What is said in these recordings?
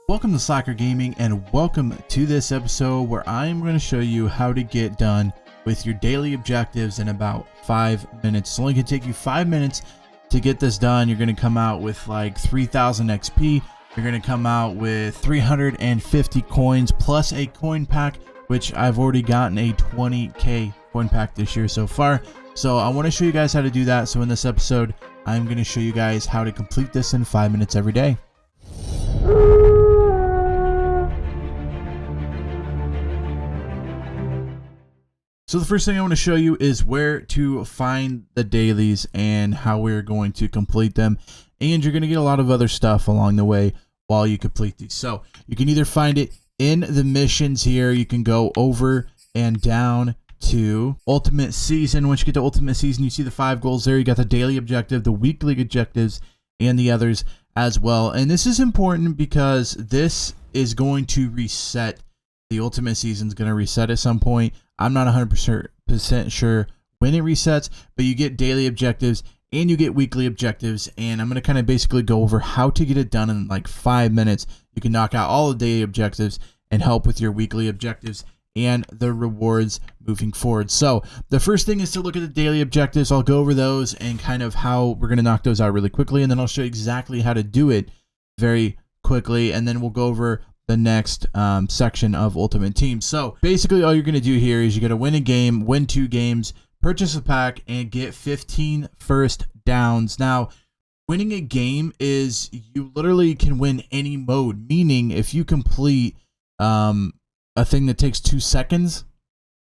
Welcome to Soccer Gaming and welcome to this episode where I'm going to show you how to get done with your daily objectives in about 5 minutes. It's only going to take you 5 minutes to get this done. You're going to come out with like 3,000 XP. You're going to come out with 350 coins plus a coin pack, which I've already gotten a 20k coin pack this year so far. So I want to show you guys how to do that. So in this episode, I'm going to show you guys how to complete this in 5 minutes every day. So the first thing I want to show you is where to find the dailies and how we're going to complete them. And you're going to get a lot of other stuff along the way while you complete these. So you can either find it in the missions here. You can go over and down to Ultimate Season. Once you get to Ultimate Season, you see the 5 goals there. You got the daily objective, the weekly objectives, and the others as well. And this is important because this is going to reset. The Ultimate Season is going to reset at some point. I'm not 100% sure when it resets, but you get daily objectives and you get weekly objectives. And I'm going to kind of basically go over how to get it done in like 5 minutes. You can knock out all the daily objectives and help with your weekly objectives and the rewards moving forward. So the first thing is to look at the daily objectives. I'll go over those and kind of how we're going to knock those out really quickly. And then I'll show you exactly how to do it very quickly. And then we'll go over the next section of Ultimate Team. So basically all you're going to do here is you got to win a game, win 2 games, purchase a pack, and get 15 first downs. Now, winning a game is you literally can win any mode, meaning if you complete a thing that takes 2 seconds,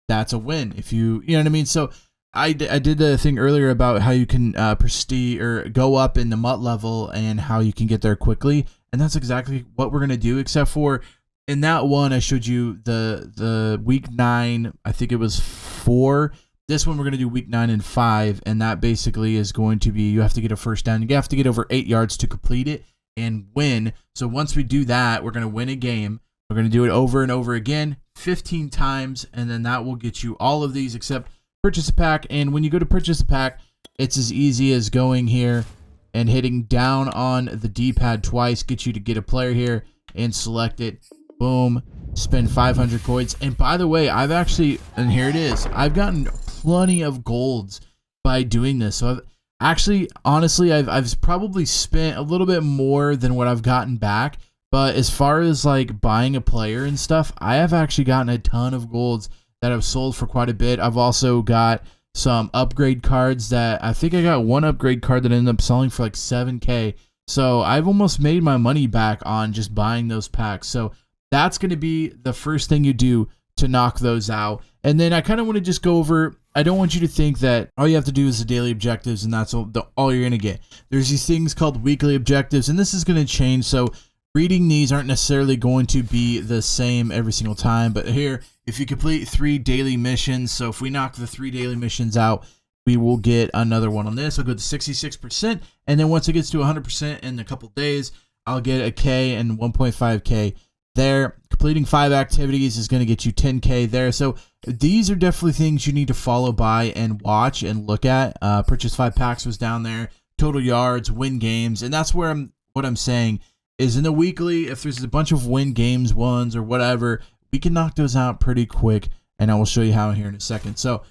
that's a win. If you know what I mean? So I did the thing earlier about how you can prestige or go up in the MUT level and how you can get there quickly. And that's exactly what we're going to do, except for in that one, I showed you the week 9, I think it was 4. This one, we're going to do week 9 and 5. And that basically is going to be, you have to get a first down. You have to get over 8 yards to complete it and win. So once we do that, we're going to win a game. We're going to do it over and over again, 15 times. And then that will get you all of these except purchase a pack. And when you go to purchase a pack, it's as easy as going here and hitting down on the D-pad twice, get you to get a player here and select it. Boom, spend 500 coins. And by the way, I've actually, and here it is, I've gotten plenty of golds by doing this. So I've actually, honestly, I've probably spent a little bit more than what I've gotten back. But as far as like buying a player and stuff, I have actually gotten a ton of golds that I've sold for quite a bit. I've also got some upgrade cards that I think I got one upgrade card that ended up selling for like 7k. So I've almost made my money back on just buying those packs. So that's going to be the first thing you do to knock those out. And then I kind of want to just go over, I don't want you to think that all you have to do is the daily objectives and that's all you're going to get. There's these things called weekly objectives, and this is going to change. So reading these aren't necessarily going to be the same every single time, but here, if you complete 3 daily missions, so if we knock the 3 daily missions out, we will get another one on this. I'll go to 66%, and then once it gets to 100% in a couple days, I'll get a K and 1.5K there. Completing 5 activities is going to get you 10K there. So these are definitely things you need to follow by and watch and look at. Purchase 5 packs was down there, total yards, win games, and that's where what I'm saying is in the weekly, if there's a bunch of win games ones or whatever, we can knock those out pretty quick, and I will show you how here in a second. So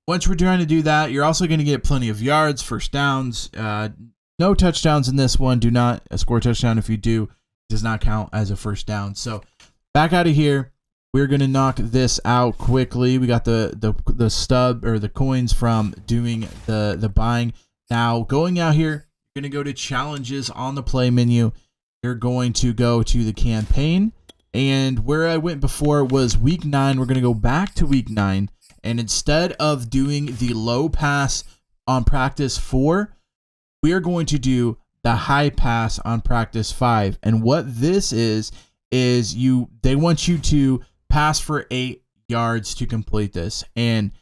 once we're trying to do that, you're also going to get plenty of yards, first downs, no touchdowns in this one. Do not score a touchdown. If you do, it does not count as a first down. So back out of here, we're going to knock this out quickly. We got the stub or the coins from doing the buying. Now going out here, you're going to go to challenges on the play menu. You're going to go to the campaign, and where I went before was week 9. We're going to go back to week 9, and instead of doing the low pass on practice 4, we are going to do the high pass on practice 5. And what this is they want you to pass for 8 yards to complete this, and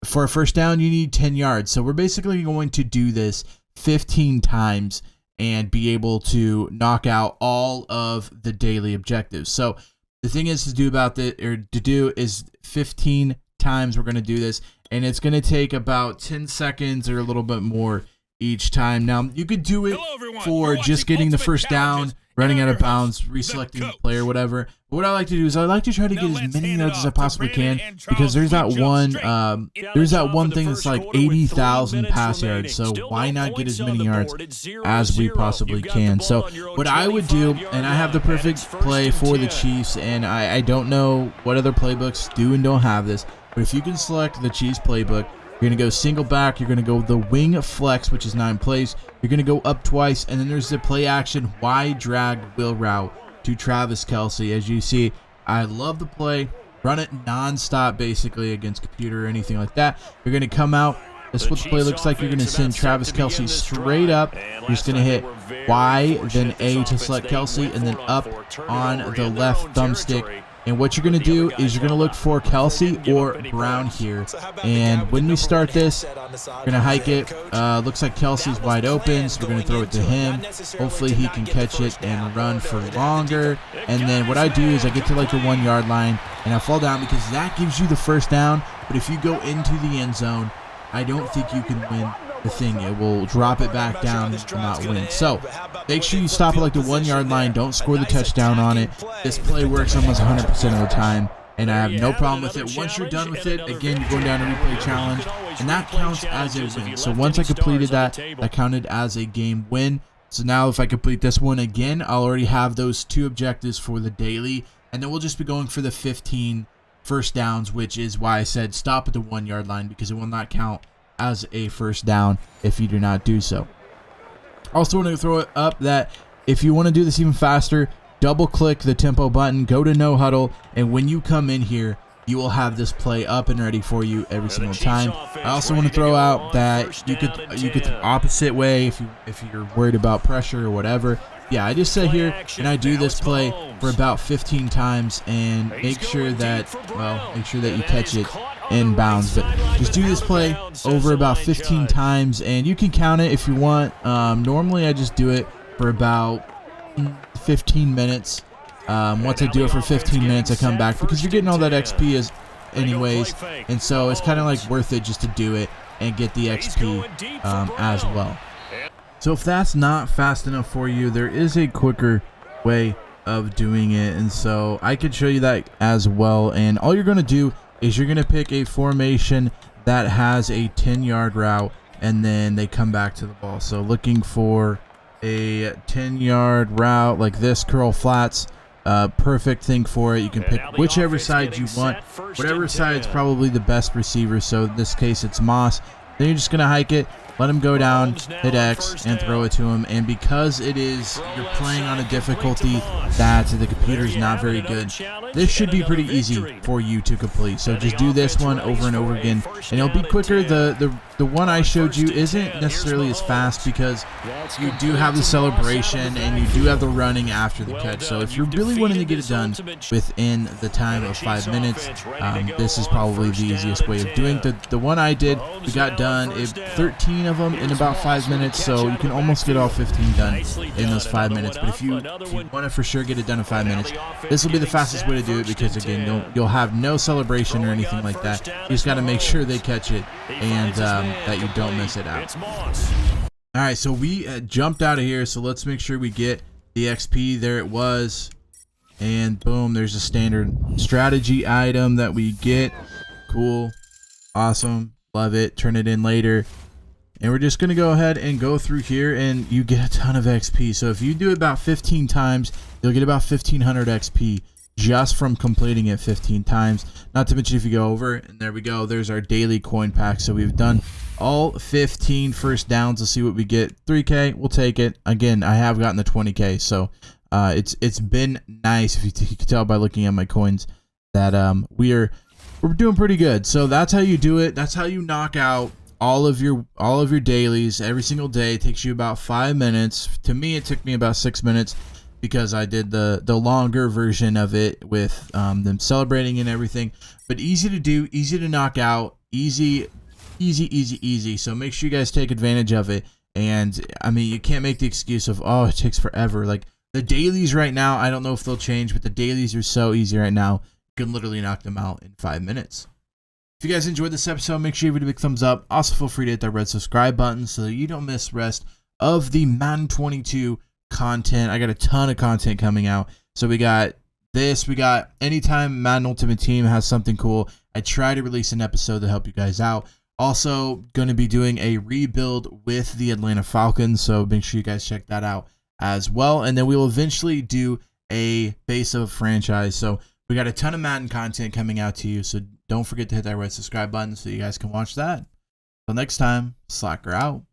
for a first down you need 10 yards. So we're basically going to do this 15 times and be able to knock out all of the daily objectives. So the thing is to do is 15 times we're going to do this, and it's going to take about 10 seconds or a little bit more each time. Now you could do it for just getting the first down running out of bounds, reselecting the player, whatever. But what I like to do is I like to try to get as many yards as I possibly can, because there's that one thing that's like 80,000 pass yards. So why not get as many yards as we possibly can? So what I would do, and I have the perfect play for the Chiefs, and I don't know what other playbooks do and don't have this, but if you can select the Chiefs playbook, you're going to go single back, you're going to go the wing flex, which is 9 plays, you're going to go up twice, and then there's the play action wide drag wheel route to Travis Kelce. As you see, I love the play. Run it non-stop basically against computer or anything like that. You're going to come out. This is what the play looks like. You're going to send Travis Kelce straight up. You're just going to hit Y, then A to select Kelce, and then up on the left thumbstick. And what you're going to do is you're going to look for Kelce or Brown here. And when we start this, we're going to hike it. Looks like Kelce's wide open, so we're going to throw it to him. Hopefully he can catch it and run for longer. And then what I do is I get to like the 1 yard line and I fall down, because that gives you the first down. But if you go into the end zone, I don't think you can win the thing. It will drop it back down and will not win. So make sure you stop at like the 1 yard line. Don't score the touchdown on it. This play works almost 100% of the time, and I have no problem with it. Once you're done with it, again, you're going down to replay challenge, and that counts as a win. So once I completed that, that counted as a game win. So now if I complete this one again, I'll already have those 2 objectives for the daily, and then we'll just be going for the 15 first downs, which is why I said stop at the 1 yard line, because it will not count as a first down if you do not do so. Also want to throw it up that if you want to do this even faster, double click the tempo button, go to no huddle, and when you come in here, you will have this play up and ready for you every single time. I also want to throw out that you could opposite way if you're worried about pressure or whatever. Yeah, I just sit here and I do this play for about 15 times and make sure that you catch it in bounds. But just do this play over about 15 times, and you can count it if you want. Normally I just do it for about 15 minutes. Once I do it for 15 minutes, I come back, because you're getting all that XP anyways, and so it's kind of like worth it just to do it and get the XP as well. So if that's not fast enough for you, there is a quicker way of doing it, and so I could show you that as well. And all you're going to do is you're going to pick a formation that has a 10-yard route, and then they come back to the ball. So looking for a 10-yard route like this, curl flats, perfect thing for it. You can pick whichever side you want, whatever side's probably the best receiver. So in this case, it's Moss. Then you're just going to hike it, let him go down, hit X, and throw it to him. And because you're playing on a difficulty that the computer is not very good, this should be pretty easy for you to complete. So just do this one over and over again, and it'll be quicker. The one I showed you isn't necessarily as fast, because you do have the celebration and you do have the running after the catch. So if you're really wanting to get it done within the time of 5 minutes, this is probably the easiest way of doing it. The one I did, we got done 13 of them in about 5 minutes, so you can almost get all 15 done in those 5 minutes. But if you want to for sure get it done in 5 minutes, this will be the fastest way to do it, because again, you'll have no celebration or anything like that. You just got to make sure they catch it and that you don't miss it out. All right, so we jumped out of here, so let's make sure we get the XP. There it was, and boom, there's a standard strategy item that we get. Cool, awesome, love it. Turn it in later. And we're just going to go ahead and go through here, and you get a ton of XP. So if you do it about 15 times, you'll get about 1,500 XP just from completing it 15 times. Not to mention if you go over, and there we go, there's our daily coin pack. So we've done all 15 first downs. Let's see what we get. 3K, we'll take it. Again, I have gotten the 20K, so it's been nice. If you can tell by looking at my coins that we're doing pretty good. So that's how you do it. That's how you knock out all of your dailies every single day. It takes you about 5 minutes. To me, it took me about 6 minutes, because I did the longer version of it with them celebrating and everything. But easy to do, easy to knock out, easy. So make sure you guys take advantage of it. And I mean, you can't make the excuse of, oh, it takes forever. Like the dailies right now, I don't know if they'll change, but the dailies are so easy right now. You can literally knock them out in 5 minutes. If you guys enjoyed this episode, make sure you give it a big thumbs up. Also, feel free to hit that red subscribe button so that you don't miss the rest of the Madden 22 content. I got a ton of content coming out. So we got this. We got anytime Madden Ultimate Team has something cool, I try to release an episode to help you guys out. Also, going to be doing a rebuild with the Atlanta Falcons, so make sure you guys check that out as well. And then we will eventually do a base of a franchise. So we got a ton of Madden content coming out to you, so don't forget to hit that red subscribe button so you guys can watch that. Until next time, Slacker out.